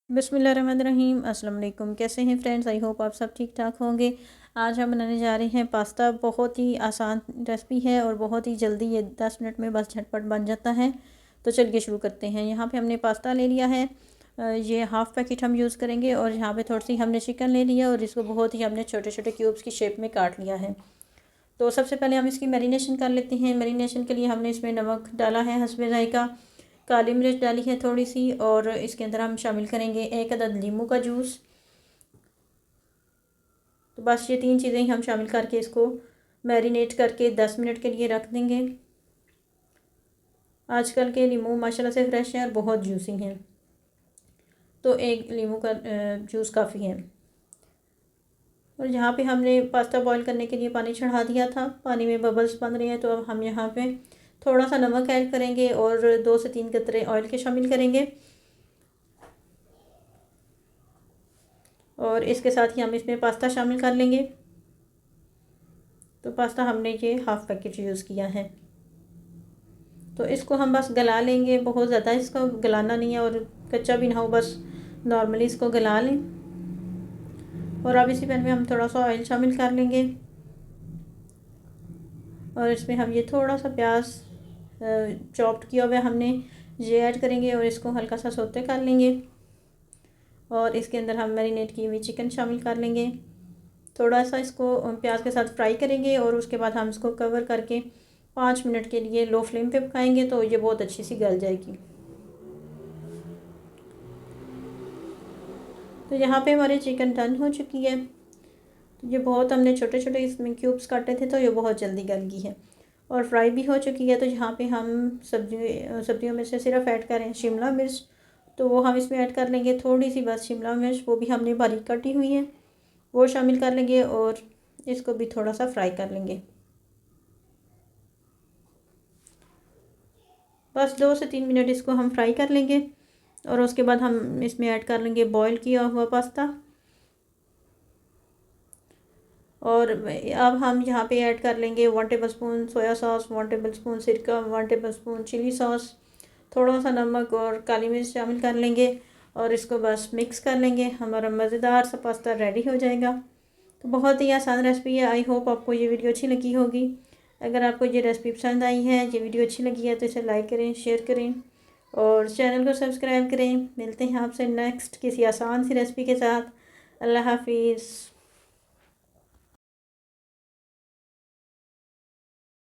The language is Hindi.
बिस्मिल्लाहिर्रहमानिर्रहीम। अस्सलाम वालेकुम। कैसे हैं फ्रेंड्स? आई होप आप सब ठीक ठाक होंगे। आज हम बनाने जा रहे हैं पास्ता। बहुत ही आसान रेसिपी है और बहुत ही जल्दी, ये 10 मिनट में बस झटपट बन जाता है। तो चलिए शुरू करते हैं। यहाँ पे हमने पास्ता ले लिया है, ये हाफ़ पैकेट हम यूज़ करेंगे। और यहाँ पे थोड़ी सी हमने चिकन ले लिया और इसको बहुत ही हमने छोटे छोटे क्यूब्स की शेप में काट लिया है। तो सबसे पहले हम इसकी मैरिनेशन कर लेते हैं। मैरिनेशन के लिए हमने इसमें नमक डाला है हस्बे जायका, काली मिर्च डाली है थोड़ी सी, और इसके अंदर हम शामिल करेंगे 1 अदद नींबू का जूस। तो बस ये 3 चीज़ें ही हम शामिल करके इसको मैरिनेट करके 10 मिनट के लिए रख देंगे। आजकल के नींबू माशाल्लाह से फ्रेश हैं और बहुत जूसी हैं, तो 1 नींबू का जूस काफ़ी है। और यहाँ पे हमने पास्ता बॉईल करने के लिए पानी चढ़ा दिया था। पानी में बबल्स बन रहे हैं, तो अब हम यहाँ पे थोड़ा सा नमक ऐड करेंगे और 2 से 3 कतरे ऑयल के शामिल करेंगे। और इसके साथ ही हम इसमें पास्ता शामिल कर लेंगे। तो पास्ता हमने ये हाफ़ पैकेट यूज़ किया है। तो इसको हम बस गला लेंगे, बहुत ज़्यादा इसको गलाना नहीं है और कच्चा भी ना हो, बस नॉर्मली इसको गला लें। और अब इसी पैन में हम थोड़ा सा ऑयल शामिल कर लेंगे और इसमें हम ये थोड़ा सा प्याज चॉप्ड किया हुआ हमने ये ऐड करेंगे और इसको हल्का सा सौते कर लेंगे। और इसके अंदर हम मैरिनेट की हुई चिकन शामिल कर लेंगे। थोड़ा सा इसको प्याज के साथ फ्राई करेंगे और उसके बाद हम इसको कवर करके 5 मिनट के लिए लो फ्लेम पे पकाएंगे, तो ये बहुत अच्छी सी गल जाएगी। तो यहाँ पे हमारी चिकन डन हो चुकी है। तो ये बहुत हमने छोटे छोटे इसमें क्यूब्स काटे थे, तो ये बहुत जल्दी गल गई है और फ्राई भी हो चुकी है। तो यहाँ पे हम सब्जियों में से सिर्फ ऐड करें शिमला मिर्च, तो वो हम इसमें ऐड कर लेंगे थोड़ी सी, बस शिमला मिर्च, वो भी हमने बारीक काटी हुई है, वो शामिल कर लेंगे और इसको भी थोड़ा सा फ्राई कर लेंगे। बस 2 से 3 मिनट इसको हम फ्राई कर लेंगे और उसके बाद हम इसमें ऐड कर लेंगे बॉईल किया हुआ पास्ता। और अब हम यहाँ पे ऐड कर लेंगे 1 टेबलस्पून सोया सॉस, 1 टेबलस्पून सिरका, 1 टेबलस्पून चिली सॉस, थोड़ा सा नमक और काली मिर्च शामिल कर लेंगे और इसको बस मिक्स कर लेंगे। हमारा मज़ेदार सा पास्ता रेडी हो जाएगा। तो बहुत ही आसान रेसिपी है। आई होप आपको ये वीडियो अच्छी लगी होगी। अगर आपको ये रेसिपी पसंद आई है, ये वीडियो अच्छी लगी है, तो इसे लाइक करें, शेयर करें और चैनल को सब्सक्राइब करें। मिलते हैं आपसे नेक्स्ट किसी आसान सी रेसिपी के साथ। अल्लाह हाफिज़।